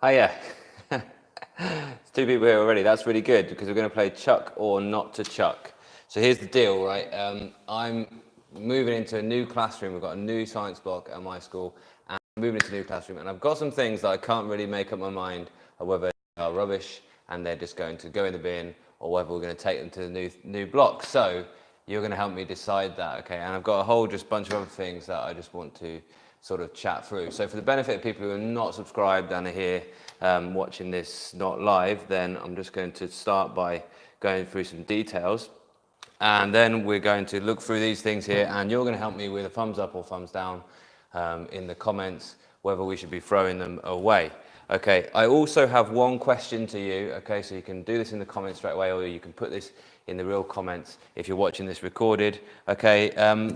Hiya. There's two people here already. That's really good because we're going to play chuck or not to chuck. So here's the deal, right? I'm moving into a new classroom. We've got a new science block at my school, and I'm moving into a new classroom. And I've got some things that I can't really make up my mind of whether they are rubbish and they're just going to go in the bin, or whether we're going to take them to the new block. So you're going to help me decide that, okay? And I've got a whole just bunch of other things that I just want to sort of chat through. So for the benefit of people who are not subscribed and are here watching this not live, then I'm just going to start by going through some details. And then we're going to look through these things here, and you're going to help me with a thumbs up or thumbs down in the comments, whether we should be throwing them away. Okay, I also have one question to you, okay, so you can do this in the comments straight away, or you can put this in the real comments if you're watching this recorded. Okay,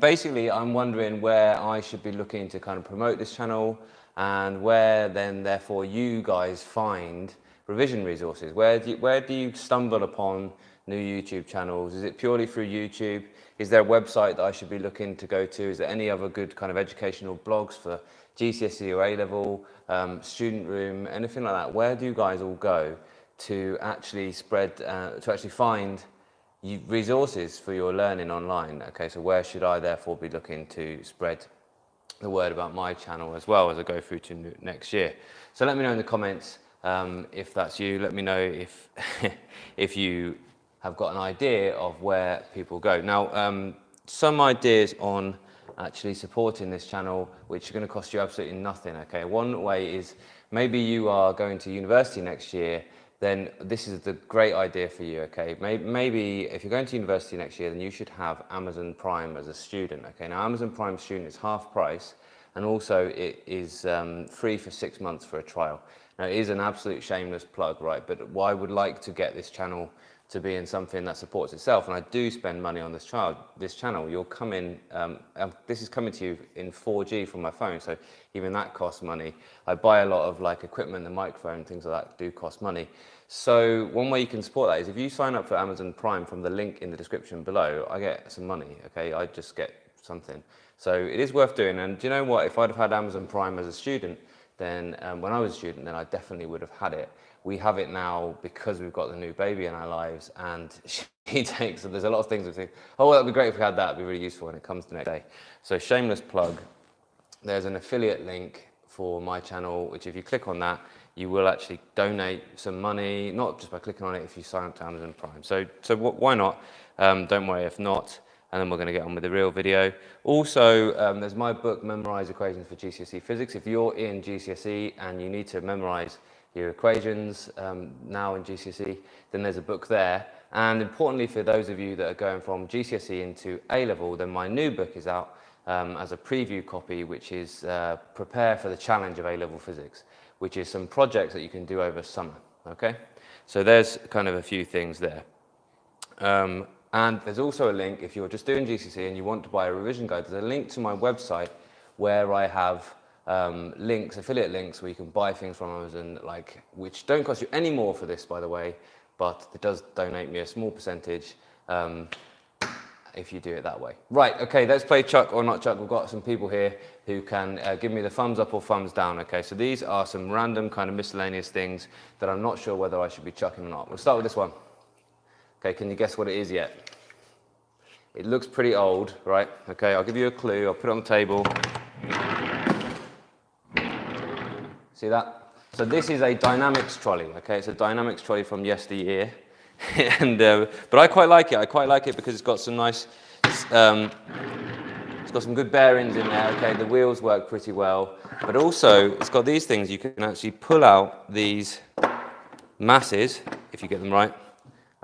basically I'm wondering where I should be looking to kind of promote this channel, and where then therefore you guys find revision resources. Where do you stumble upon new YouTube channels? Is it purely through YouTube? Is there a website that I should be looking to go to? Is there any other good kind of educational blogs for GCSE or A-level, student room, anything like that? Where do you guys all go to actually spread, to actually find resources for your learning online? Okay, so where should I therefore be looking to spread the word about my channel as well as I go through to next year? So let me know in the comments if that's you. Let me know if if you have got an idea of where people go. Now, some ideas on actually supporting this channel, which are going to cost you absolutely nothing. Okay, one way is maybe you are going to university next year. Then this is the great idea for you, okay? Maybe if you're going to university next year, then you should have Amazon Prime as a student, okay? Now, Amazon Prime student is half price, and also it is free for 6 months for a trial. Now, it is an absolute shameless plug, right? But I would like to get this channel to be in something that supports itself, and I do spend money on this channel. You'll come in, this is coming to you in 4G from my phone, so even that costs money. I buy a lot of like equipment, the microphone, things like that do cost money. So one way you can support that is if you sign up for Amazon Prime from the link in the description below, I get some money, okay? I just get something. So it is worth doing, and do you know what? If I'd have had Amazon Prime as a student, then when I was a student, then I definitely would have had it. We have it now because we've got the new baby in our lives, and she takes, there's a lot of things we think, oh, well, that'd be great if we had that, it'd be really useful when it comes the next day. So shameless plug, there's an affiliate link for my channel, which if you click on that, you will actually donate some money, not just by clicking on it if you sign up to Amazon Prime. So why not? Don't worry if not. And then we're going to get on with the real video. Also, there's my book, Memorise Equations for GCSE Physics. If you're in GCSE and you need to memorise your equations now in GCSE, then there's a book there. And importantly, for those of you that are going from GCSE into A-level, then my new book is out as a preview copy, which is Prepare for the Challenge of A-level Physics, which is some projects that you can do over summer, okay? So there's kind of a few things there. And there's also a link, if you're just doing GCSE and you want to buy a revision guide, there's a link to my website where I have links, affiliate links, where you can buy things from Amazon, like, which don't cost you any more for this, by the way, but it does donate me a small percentage if you do it that way. Right, okay, let's play chuck or not chuck. We've got some people here who can give me the thumbs up or thumbs down, okay? So these are some random kind of miscellaneous things that I'm not sure whether I should be chucking or not. We'll start with this one. Okay, can you guess what it is yet? It looks pretty old, right? Okay, I'll give you a clue. I'll put it on the table. See that? So this is a dynamics trolley, okay? It's a dynamics trolley from yesteryear. And, but I quite like it. I quite like it because it's got some nice, it's got some good bearings in there, okay? The wheels work pretty well. But also, it's got these things. You can actually pull out these masses, if you get them right.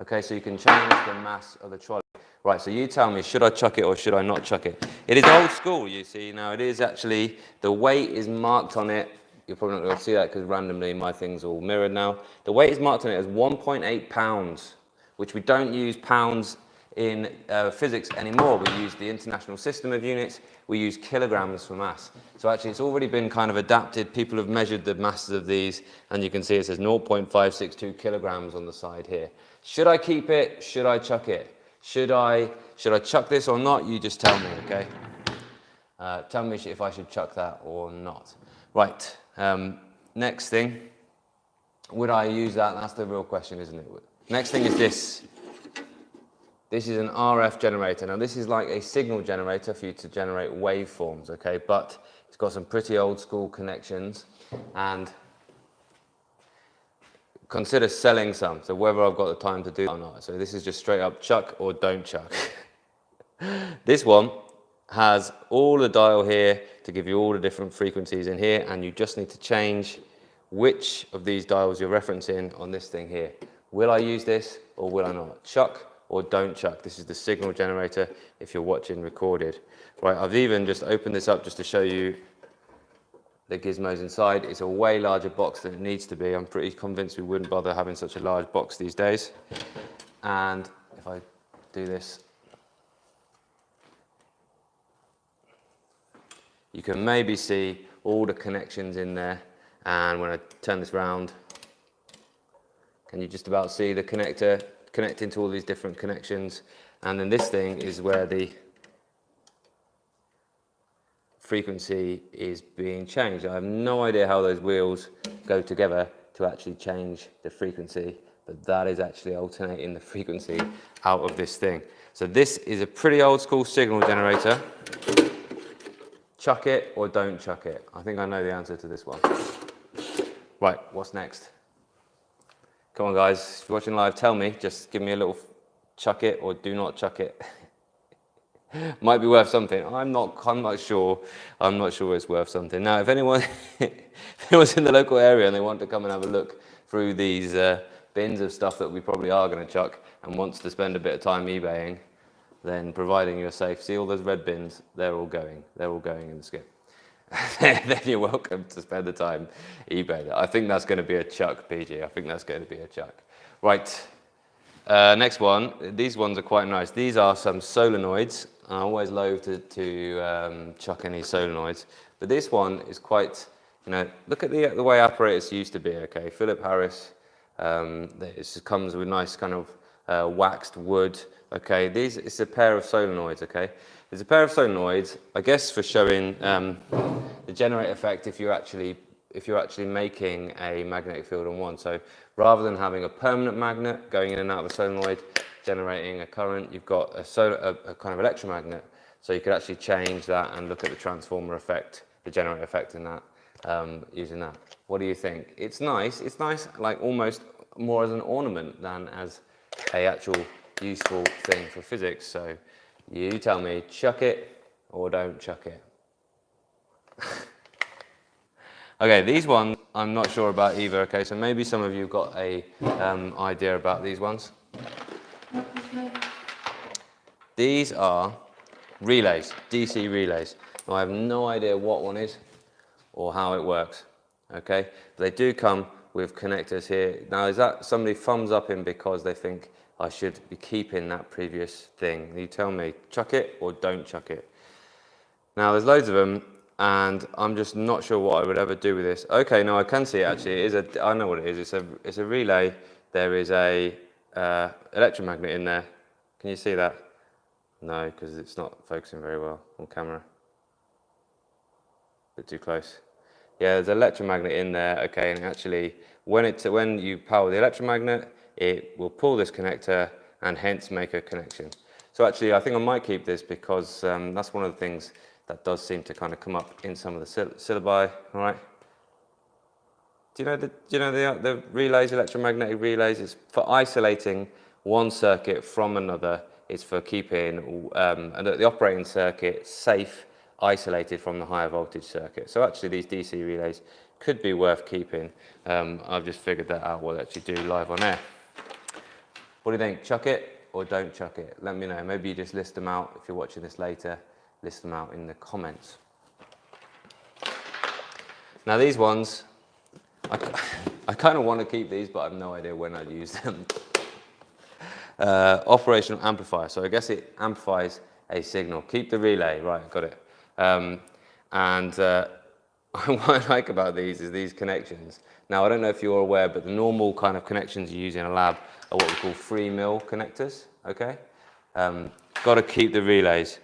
Okay, so you can change the mass of the trolley. Right, so you tell me, should I chuck it or should I not chuck it? It is old school, you see. Now, it is actually, the weight is marked on it. You're probably not going to see that because randomly my thing's all mirrored now. The weight is marked on it as 1.8 pounds, which we don't use pounds in physics anymore. We use the International System of Units. We use kilograms for mass. So actually, it's already been kind of adapted. People have measured the masses of these, and you can see it says 0.562 kilograms on the side here. Should I keep it? Should I chuck it? Should I chuck this or not? You just tell me, okay? Tell me if I should chuck that or not. Right, next thing. Would I use that? That's the real question, isn't it? Next thing is this. This is an RF generator. Now this is like a signal generator for you to generate waveforms, okay? But it's got some pretty old school connections, and consider selling some. So whether I've got the time to do that or not. So this is just straight up chuck or don't chuck. This one has all the dial here to give you all the different frequencies in here, and you just need to change which of these dials you're referencing on this thing here. Will I use this or will I not? Chuck or don't chuck. This is the signal generator if you're watching recorded. Right, I've even just opened this up just to show you the gizmos inside. It's a way larger box than it needs to be. I'm pretty convinced we wouldn't bother having such a large box these days. And if I do this, you can maybe see all the connections in there. And when I turn this round, can you just about see the connector connecting to all these different connections? And then this thing is where the frequency is being changed. I have no idea how those wheels go together to actually change the frequency, but that is actually alternating the frequency out of this thing. So this is a pretty old school signal generator. Chuck it or don't chuck it? I think I know the answer to this one. Right, what's next? Come on guys, if you're watching live, tell me, just give me a little chuck it or do not chuck it. Might be worth something. I'm not sure it's worth something. Now, if anyone's in the local area and they want to come and have a look through these bins of stuff that we probably are going to chuck and wants to spend a bit of time eBaying, then providing you're safe, see all those red bins, they're all going in the skip. Then you're welcome to spend the time eBaying. I think that's going to be a chuck, PG. I think that's going to be a chuck. Right. Next one. These ones are quite nice. These are some solenoids. I always loathe to chuck any solenoids, but this one is quite, look at the way apparatus used to be. Okay, Philip Harris. It comes with nice kind of waxed wood. Okay, it's a pair of solenoids. Okay, it's a pair of solenoids, I guess, for showing the generator effect if you're actually making a magnetic field on one. So rather than having a permanent magnet going in and out of a solenoid generating a current, you've got a kind of electromagnet. So you could actually change that and look at the transformer effect, the generator effect in that, using that. What do you think? It's nice. It's nice, like almost more as an ornament than as a actual useful thing for physics. So you tell me, chuck it or don't chuck it. Okay, these ones I'm not sure about either. Okay, so maybe some of you have got a idea about these ones. These are relays, DC relays. Now, I have no idea what one is or how it works. Okay, but they do come with connectors here. Now, is that somebody thumbs up in because they think I should be keeping that previous thing? You tell me, chuck it or don't chuck it. Now, there's loads of them, and I'm just not sure what I would ever do with this. Okay, no, I can see it actually. I know what it is. It's a relay. There is a electromagnet in there. Can you see that? No, because it's not focusing very well on camera. A bit too close. Yeah, there's an electromagnet in there. Okay, and actually, when you power the electromagnet, it will pull this connector and hence make a connection. So actually, I think I might keep this because that's one of the things that does seem to kind of come up in some of the syllabi. All right. Do you know the relays, electromagnetic relays? It's for isolating one circuit from another. It's for keeping the operating circuit safe, isolated from the higher voltage circuit. So actually, these DC relays could be worth keeping. I've just figured that out. We'll actually do live on air. What do you think? Chuck it or don't chuck it? Let me know. Maybe you just list them out if you're watching this later. List them out in the comments. Now these ones, I kind of want to keep these, but I have no idea when I'd use them. Operational amplifier. So I guess it amplifies a signal. Keep the relay. Right, got it. What I like about these is these connections. Now, I don't know if you're aware, but the normal kind of connections you use in a lab are what we call 3mm connectors, okay? Got to keep the relays.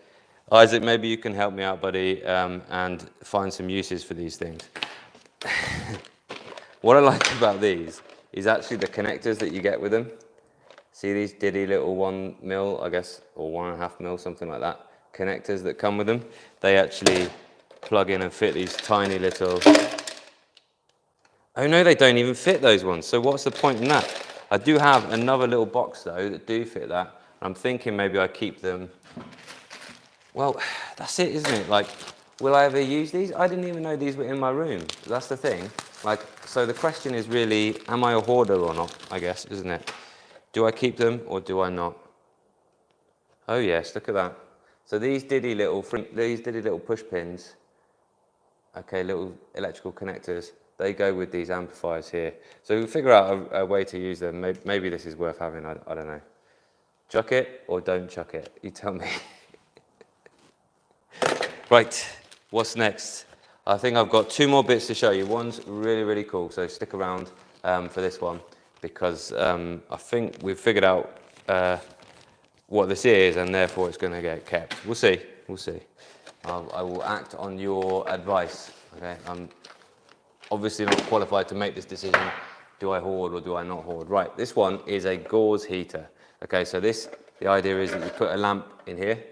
Isaac, maybe you can help me out, buddy, and find some uses for these things. What I like about these is actually the connectors that you get with them. See these diddy little 1 mil, I guess, or 1.5 mil, something like that, connectors that come with them. They actually plug in and fit these tiny little... Oh no, they don't even fit those ones. So what's the point in that? I do have another little box though that do fit that. I'm thinking maybe I keep them. Well, that's it, isn't it? Like, will I ever use these? I didn't even know these were in my room. That's the thing. Like, so the question is really, am I a hoarder or not? I guess, isn't it? Do I keep them or do I not? Oh yes, look at that. So these diddy little push pins, okay, little electrical connectors, they go with these amplifiers here. So we'll figure out a way to use them. Maybe this is worth having, I don't know. Chuck it or don't chuck it? You tell me. Right, what's next? I think I've got 2 more bits to show you. One's really, really cool, so stick around for this one, because I think we've figured out what this is, and therefore it's going to get kept. We'll see, we'll see. I will act on your advice, okay? I'm obviously not qualified to make this decision. Do I hoard or do I not hoard? Right, this one is a gauze heater. Okay, so the idea is that you put a lamp in here,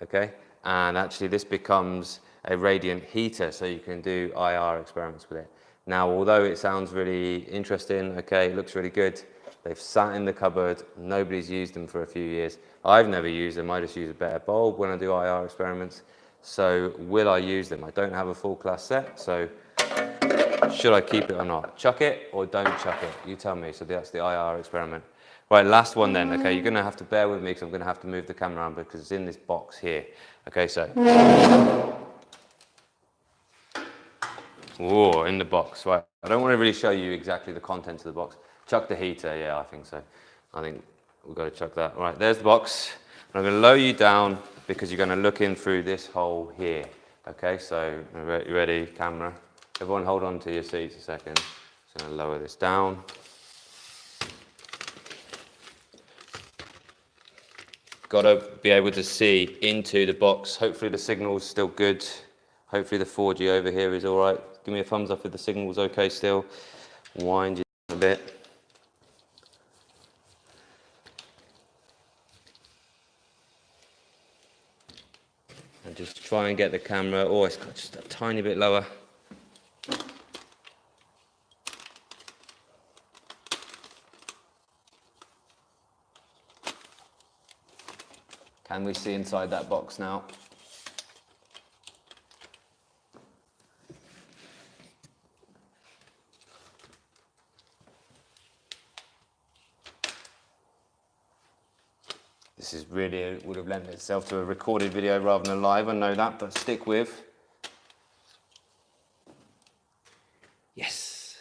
okay? And actually this becomes a radiant heater, so you can do IR experiments with it. Now, although it sounds really interesting, okay, it looks really good, they've sat in the cupboard, nobody's used them for a few years. I've never used them, I just use a better bulb when I do IR experiments. So will I use them? I don't have a full class set, so should I keep it or not? Chuck it or don't chuck it? You tell me, so that's the IR experiment. Right, last one then, okay, you're gonna have to bear with me because I'm gonna have to move the camera around because it's in this box here. Okay, so. Whoa, in the box, right. I don't want to really show you exactly the contents of the box. Chuck the heater, yeah, I think so. I think we've got to chuck that. Right, there's the box. I'm going to lower you down because you're going to look in through this hole here. Okay, so you ready, camera? Everyone hold on to your seats a second. Just going to lower this down. Got to be able to see into the box. Hopefully the signal's still good. Hopefully the 4G over here is all right. Give me a thumbs up if the signal's okay still. Wind you a bit. And just try and get the camera, oh, it's got just a tiny bit lower. Can we see inside that box now? This is really, would have lent itself to a recorded video rather than a live, I know that, but stick with. Yes.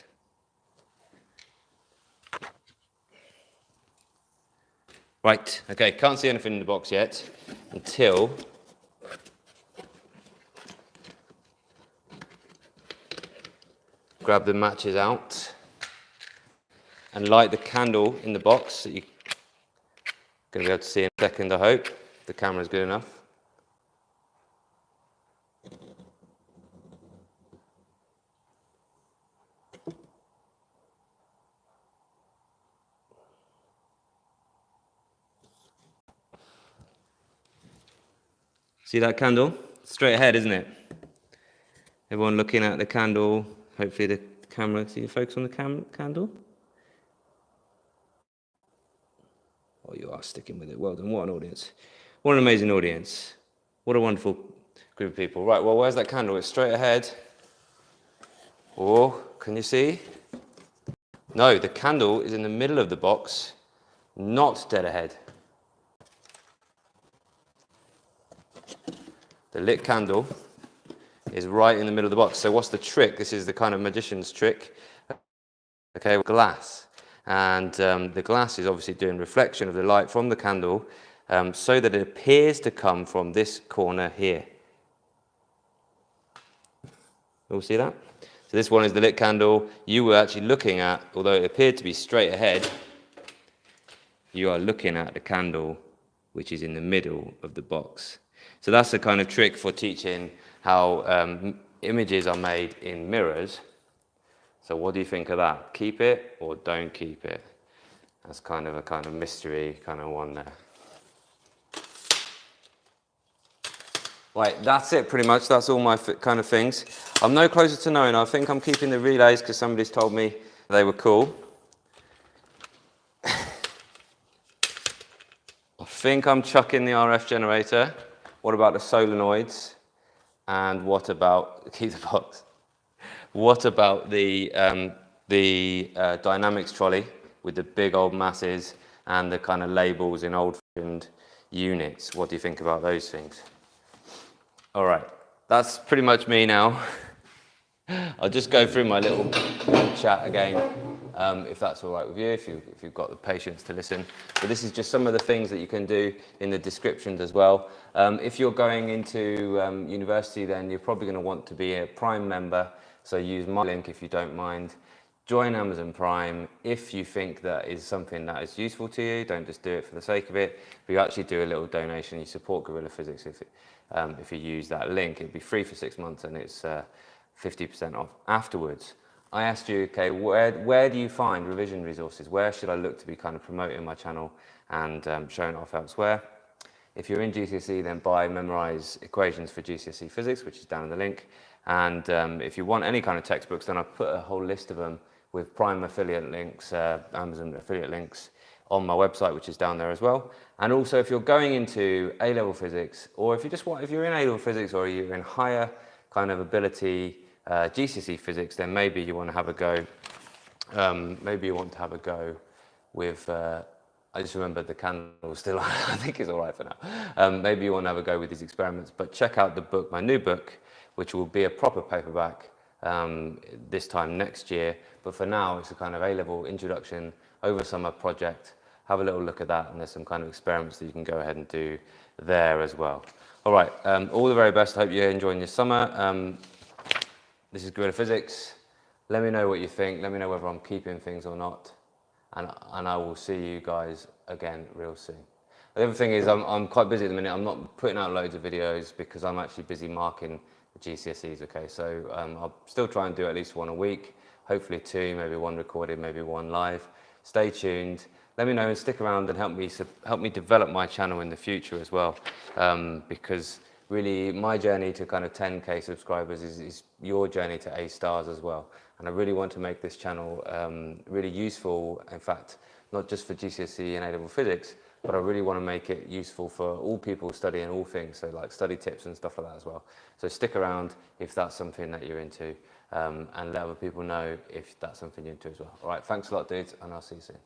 Right, okay, can't see anything in the box yet until grab the matches out and light the candle in the box that you're going to be able to see in a second, I hope. The camera's good enough. See that candle? Straight ahead, isn't it? Everyone looking at the candle. Hopefully the camera, see the focus on the candle? Oh, you are sticking with it. Well done. What an audience. What an amazing audience. What a wonderful group of people. Right, well, where's that candle? It's straight ahead. Oh, can you see? No, the candle is in the middle of the box, not dead ahead. The lit candle is right in the middle of the box. So what's the trick? This is the kind of magician's trick. Okay, glass. And the glass is obviously doing reflection of the light from the candle so that it appears to come from this corner here. All see that? So this one is the lit candle. You were actually looking at, although it appeared to be straight ahead, you are looking at the candle which is in the middle of the box. So that's the kind of trick for teaching how images are made in mirrors. So what do you think of that? Keep it or don't keep it? That's kind of a mystery kind of one there. Right, that's it pretty much. That's all my kind of things. I'm no closer to knowing. I think I'm keeping the relays because somebody's told me they were cool. I think I'm chucking the RF generator. What about the solenoids? And what about, keep the box. What about the dynamics trolley with the big old masses and the kind of labels in old-fashioned units? What do you think about those things? All right, that's pretty much me now. I'll just go through my little chat again, if that's all right with you, if you've got the patience to listen. But this is just some of the things that you can do in the descriptions as well. If you're going into university, then you're probably going to want to be a Prime member. So use my link if you don't mind. Join Amazon Prime if you think that is something that is useful to you. Don't just do it for the sake of it. But you actually do a little donation. You support Guerrilla Physics if you use that link. It'll be free for 6 months and it's 50% off afterwards. I asked you, okay, where do you find revision resources? Where should I look to be kind of promoting my channel and showing it off elsewhere? If you're in GCSE, then buy Memorise Equations for GCSE Physics, which is down in the link. And if you want any kind of textbooks, then I've put a whole list of them with Prime affiliate links, Amazon affiliate links on my website, which is down there as well. And also, if you're going into A-level physics, or if you're in A-level physics, or you're in higher kind of ability GCSE physics, then maybe you want to have a go. Maybe you want to have a go with. I just remembered the candle still on. I think it's all right for now. Maybe you want to have a go with these experiments, but check out the book, my new book, which will be a proper paperback this time next year. But for now, it's a kind of A-level introduction over summer project. Have a little look at that, and there's some kind of experiments that you can go ahead and do there as well. All right, all the very best. I hope you're enjoying your summer. This is Guerrilla Physics. Let me know what you think. Let me know whether I'm keeping things or not. And I will see you guys again real soon. The other thing is I'm quite busy at the minute. I'm not putting out loads of videos because I'm actually busy marking the GCSEs, okay? So I'll still try and do at least one a week, hopefully 2, maybe 1 recorded, maybe 1 live. Stay tuned. Let me know and stick around and help me develop my channel in the future as well, because really my journey to kind of 10K subscribers is your journey to A stars as well. And I really want to make this channel really useful, in fact, not just for GCSE and A-level physics, but I really want to make it useful for all people studying all things, so like study tips and stuff like that as well. So stick around if that's something that you're into, and let other people know if that's something you're into as well. All right, thanks a lot, dudes, and I'll see you soon.